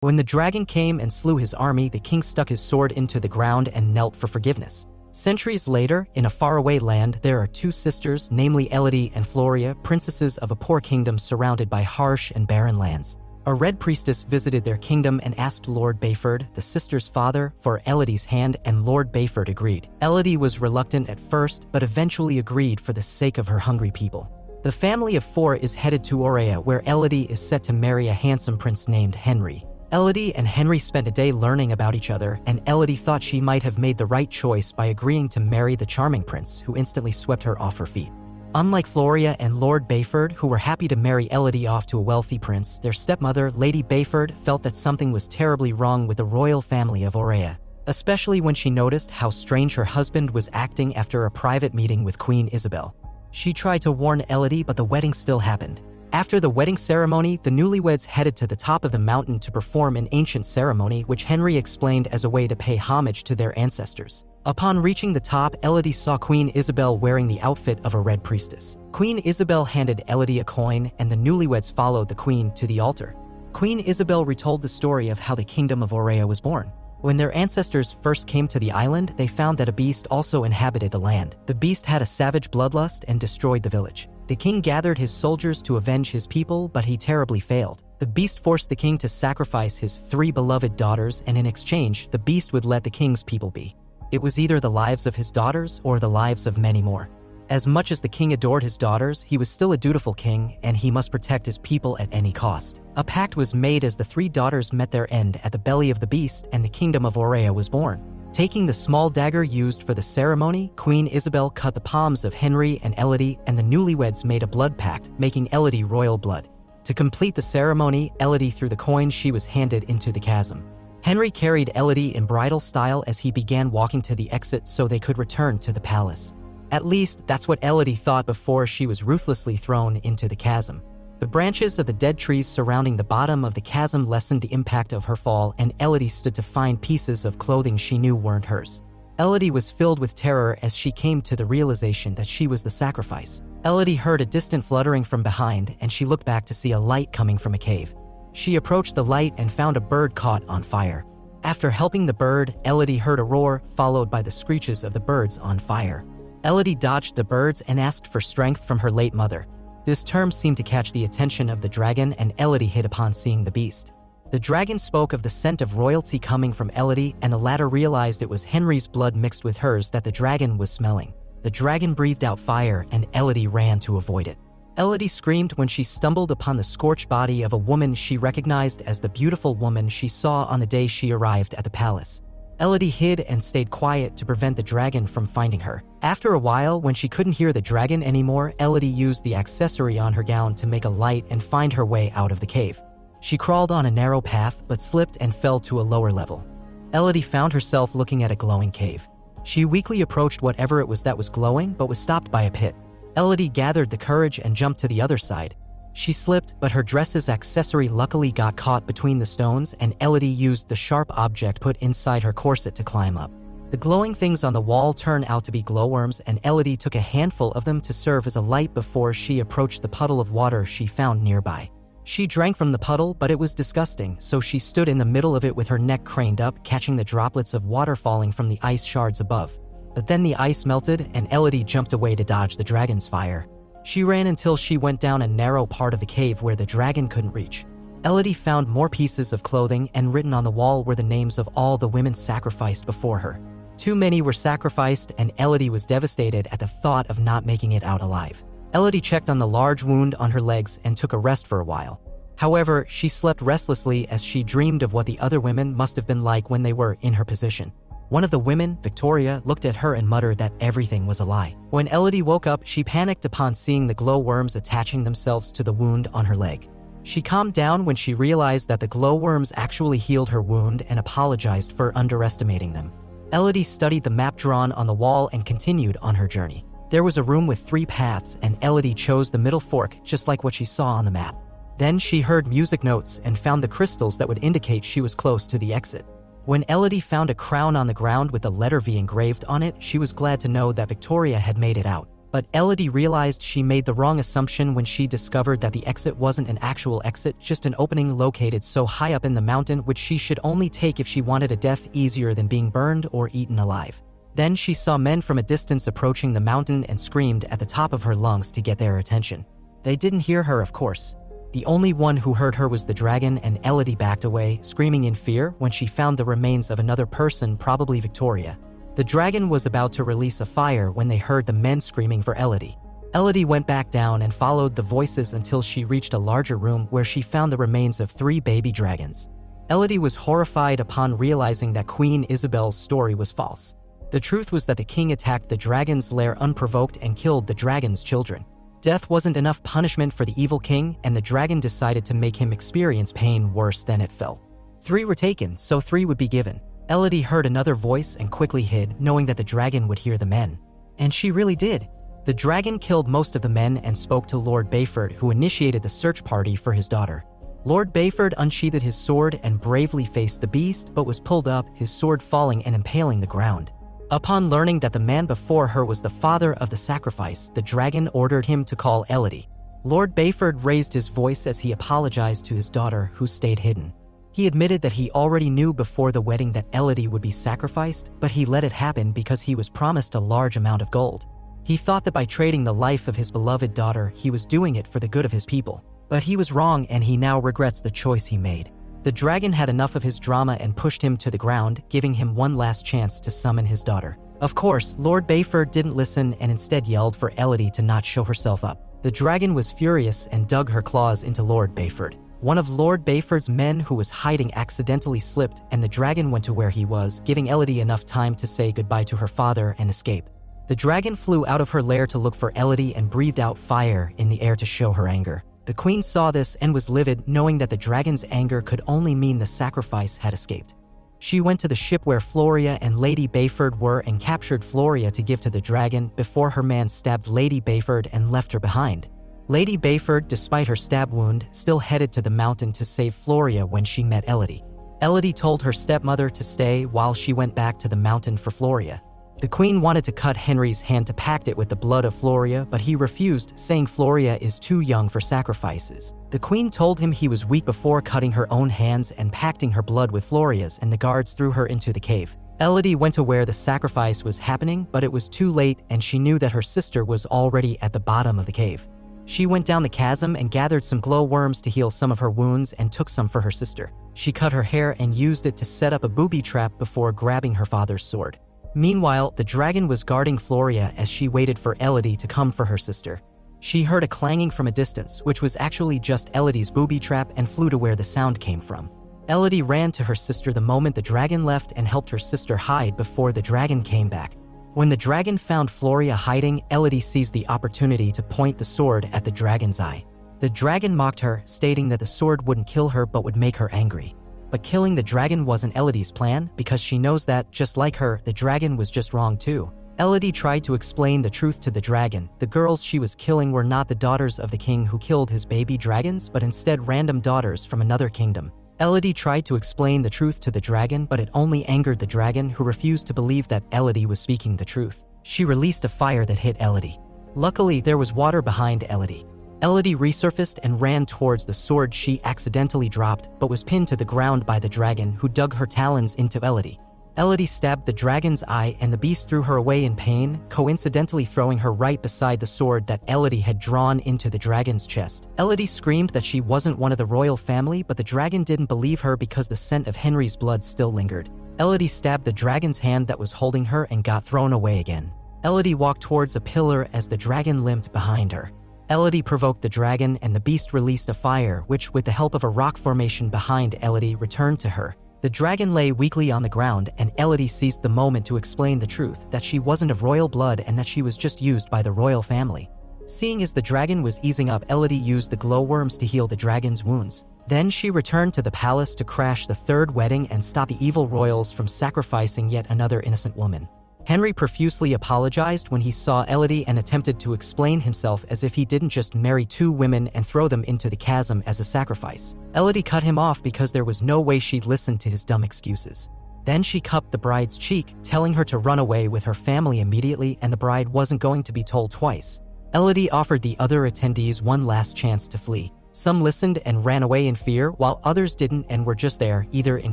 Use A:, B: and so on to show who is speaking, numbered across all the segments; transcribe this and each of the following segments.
A: When the dragon came and slew his army, the king stuck his sword into the ground and knelt for forgiveness. Centuries later, in a faraway land, there are two sisters, namely Elodie and Floria, princesses of a poor kingdom surrounded by harsh and barren lands. A red priestess visited their kingdom and asked Lord Bayford, the sisters' father, for Elodie's hand, and Lord Bayford agreed. Elodie was reluctant at first, but eventually agreed for the sake of her hungry people. The family of four is headed to Aurea, where Elodie is set to marry a handsome prince named Henry. Elodie and Henry spent a day learning about each other, and Elodie thought she might have made the right choice by agreeing to marry the charming prince, who instantly swept her off her feet. Unlike Floria and Lord Bayford, who were happy to marry Elodie off to a wealthy prince, their stepmother, Lady Bayford, felt that something was terribly wrong with the royal family of Aurea, especially when she noticed how strange her husband was acting after a private meeting with Queen Isabel. She tried to warn Elodie, but the wedding still happened. After the wedding ceremony, the newlyweds headed to the top of the mountain to perform an ancient ceremony which Henry explained as a way to pay homage to their ancestors. Upon reaching the top, Elodie saw Queen Isabel wearing the outfit of a red priestess. Queen Isabel handed Elodie a coin, and the newlyweds followed the queen to the altar. Queen Isabel retold the story of how the kingdom of Aurea was born. When their ancestors first came to the island, they found that a beast also inhabited the land. The beast had a savage bloodlust and destroyed the village. The king gathered his soldiers to avenge his people, but he terribly failed. The beast forced the king to sacrifice his 3 beloved daughters, and in exchange, the beast would let the king's people be. It was either the lives of his daughters or the lives of many more. As much as the king adored his daughters, he was still a dutiful king, and he must protect his people at any cost. A pact was made as the 3 daughters met their end at the belly of the beast, and the kingdom of Aurea was born. Taking the small dagger used for the ceremony, Queen Isabel cut the palms of Henry and Elodie, and the newlyweds made a blood pact, making Elodie royal blood. To complete the ceremony, Elodie threw the coin she was handed into the chasm. Henry carried Elodie in bridal style as he began walking to the exit so they could return to the palace. At least, that's what Elodie thought before she was ruthlessly thrown into the chasm. The branches of the dead trees surrounding the bottom of the chasm lessened the impact of her fall, and Elodie stood to find pieces of clothing she knew weren't hers. Elodie was filled with terror as she came to the realization that she was the sacrifice. Elodie heard a distant fluttering from behind, and she looked back to see a light coming from a cave. She approached the light and found a bird caught on fire. After helping the bird, Elodie heard a roar, followed by the screeches of the birds on fire. Elodie dodged the birds and asked for strength from her late mother. This term seemed to catch the attention of the dragon, and Elodie hid upon seeing the beast. The dragon spoke of the scent of royalty coming from Elodie, and the latter realized it was Henry's blood mixed with hers that the dragon was smelling. The dragon breathed out fire, and Elodie ran to avoid it. Elodie screamed when she stumbled upon the scorched body of a woman she recognized as the beautiful woman she saw on the day she arrived at the palace. Elodie hid and stayed quiet to prevent the dragon from finding her. After a while, when she couldn't hear the dragon anymore, Elodie used the accessory on her gown to make a light and find her way out of the cave. She crawled on a narrow path, but slipped and fell to a lower level. Elodie found herself looking at a glowing cave. She weakly approached whatever it was that was glowing, but was stopped by a pit. Elodie gathered the courage and jumped to the other side. She slipped, but her dress's accessory luckily got caught between the stones, and Elodie used the sharp object put inside her corset to climb up. The glowing things on the wall turned out to be glowworms, and Elodie took a handful of them to serve as a light before she approached the puddle of water she found nearby. She drank from the puddle, but it was disgusting, so she stood in the middle of it with her neck craned up, catching the droplets of water falling from the ice shards above. But then the ice melted, and Elodie jumped away to dodge the dragon's fire. She ran until she went down a narrow part of the cave where the dragon couldn't reach. Elodie found more pieces of clothing, and written on the wall were the names of all the women sacrificed before her. Too many were sacrificed, and Elodie was devastated at the thought of not making it out alive. Elodie checked on the large wound on her legs and took a rest for a while. However, she slept restlessly as she dreamed of what the other women must have been like when they were in her position. One of the women, Victoria, looked at her and muttered that everything was a lie. When Elodie woke up, she panicked upon seeing the glowworms attaching themselves to the wound on her leg. She calmed down when she realized that the glowworms actually healed her wound and apologized for underestimating them. Elodie studied the map drawn on the wall and continued on her journey. There was a room with 3 paths, and Elodie chose the middle fork, just like what she saw on the map. Then she heard music notes and found the crystals that would indicate she was close to the exit. When Elodie found a crown on the ground with the letter V engraved on it, she was glad to know that Victoria had made it out. But Elodie realized she made the wrong assumption when she discovered that the exit wasn't an actual exit, just an opening located so high up in the mountain which she should only take if she wanted a death easier than being burned or eaten alive. Then she saw men from a distance approaching the mountain and screamed at the top of her lungs to get their attention. They didn't hear her, of course. The only one who heard her was the dragon, and Elodie backed away, screaming in fear when she found the remains of another person, probably Victoria. The dragon was about to release a fire when they heard the men screaming for Elodie. Elodie went back down and followed the voices until she reached a larger room where she found the remains of 3 baby dragons. Elodie was horrified upon realizing that Queen Isabel's story was false. The truth was that the king attacked the dragon's lair unprovoked and killed the dragon's children. Death wasn't enough punishment for the evil king, and the dragon decided to make him experience pain worse than it felt. 3 were taken, so 3 would be given. Elodie heard another voice and quickly hid, knowing that the dragon would hear the men. And she really did. The dragon killed most of the men and spoke to Lord Bayford, who initiated the search party for his daughter. Lord Bayford unsheathed his sword and bravely faced the beast, but was pulled up, his sword falling and impaling the ground. Upon learning that the man before her was the father of the sacrifice, the dragon ordered him to call Elodie. Lord Bayford raised his voice as he apologized to his daughter, who stayed hidden. He admitted that he already knew before the wedding that Elodie would be sacrificed, but he let it happen because he was promised a large amount of gold. He thought that by trading the life of his beloved daughter, he was doing it for the good of his people. But he was wrong, and he now regrets the choice he made. The dragon had enough of his drama and pushed him to the ground, giving him one last chance to summon his daughter. Of course, Lord Bayford didn't listen and instead yelled for Elodie to not show herself up. The dragon was furious and dug her claws into Lord Bayford. One of Lord Bayford's men who was hiding accidentally slipped, and the dragon went to where he was, giving Elodie enough time to say goodbye to her father and escape. The dragon flew out of her lair to look for Elodie and breathed out fire in the air to show her anger. The queen saw this and was livid, knowing that the dragon's anger could only mean the sacrifice had escaped. She went to the ship where Floria and Lady Bayford were and captured Floria to give to the dragon before her man stabbed Lady Bayford and left her behind. Lady Bayford, despite her stab wound, still headed to the mountain to save Floria when she met Elodie. Elodie told her stepmother to stay while she went back to the mountain for Floria. The queen wanted to cut Henry's hand to pact it with the blood of Floria, but he refused, saying Floria is too young for sacrifices. The queen told him he was weak before cutting her own hands and pacting her blood with Floria's, and the guards threw her into the cave. Elodie went to where the sacrifice was happening, but it was too late, and she knew that her sister was already at the bottom of the cave. She went down the chasm and gathered some glowworms to heal some of her wounds and took some for her sister. She cut her hair and used it to set up a booby trap before grabbing her father's sword. Meanwhile, the dragon was guarding Floria as she waited for Elodie to come for her sister. She heard a clanging from a distance, which was actually just Elodie's booby trap, and flew to where the sound came from. Elodie ran to her sister the moment the dragon left and helped her sister hide before the dragon came back. When the dragon found Floria hiding, Elodie seized the opportunity to point the sword at the dragon's eye. The dragon mocked her, stating that the sword wouldn't kill her but would make her angry. But killing the dragon wasn't Elodie's plan, because she knows that, just like her, the dragon was just wrong too. Elodie tried to explain the truth to the dragon. The girls she was killing were not the daughters of the king who killed his baby dragons, but instead random daughters from another kingdom. Elodie tried to explain the truth to the dragon, but it only angered the dragon, who refused to believe that Elodie was speaking the truth. She released a fire that hit Elodie. Luckily, there was water behind Elodie. Elodie resurfaced and ran towards the sword she accidentally dropped, but was pinned to the ground by the dragon, who dug her talons into Elodie. Elodie stabbed the dragon's eye, and the beast threw her away in pain, coincidentally throwing her right beside the sword that Elodie had drawn into the dragon's chest. Elodie screamed that she wasn't one of the royal family, but the dragon didn't believe her because the scent of Henry's blood still lingered. Elodie stabbed the dragon's hand that was holding her and got thrown away again. Elodie walked towards a pillar as the dragon limped behind her. Elodie provoked the dragon, and the beast released a fire, which, with the help of a rock formation behind Elodie, returned to her. The dragon lay weakly on the ground, and Elodie seized the moment to explain the truth, that she wasn't of royal blood and that she was just used by the royal family. Seeing as the dragon was easing up, Elodie used the glowworms to heal the dragon's wounds. Then she returned to the palace to crash the third wedding and stop the evil royals from sacrificing yet another innocent woman. Henry profusely apologized when he saw Elodie and attempted to explain himself as if he didn't just marry 2 women and throw them into the chasm as a sacrifice. Elodie cut him off because there was no way she'd listen to his dumb excuses. Then she cupped the bride's cheek, telling her to run away with her family immediately, and the bride wasn't going to be told twice. Elodie offered the other attendees one last chance to flee. Some listened and ran away in fear, while others didn't and were just there, either in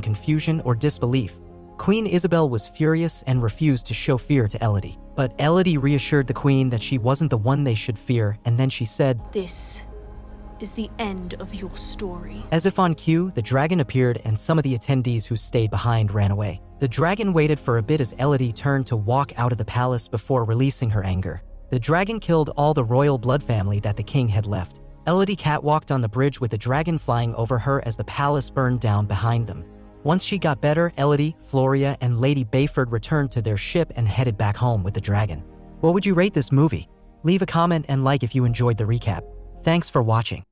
A: confusion or disbelief. Queen Isabel was furious and refused to show fear to Elodie. But Elodie reassured the queen that she wasn't the one they should fear, and then she said,
B: "This is the end of your story."
A: As if on cue, the dragon appeared and some of the attendees who stayed behind ran away. The dragon waited for a bit as Elodie turned to walk out of the palace before releasing her anger. The dragon killed all the royal blood family that the king had left. Elodie catwalked on the bridge with the dragon flying over her as the palace burned down behind them. Once she got better, Elodie, Floria, and Lady Bayford returned to their ship and headed back home with the dragon. What would you rate this movie? Leave a comment and like if you enjoyed the recap. Thanks for watching.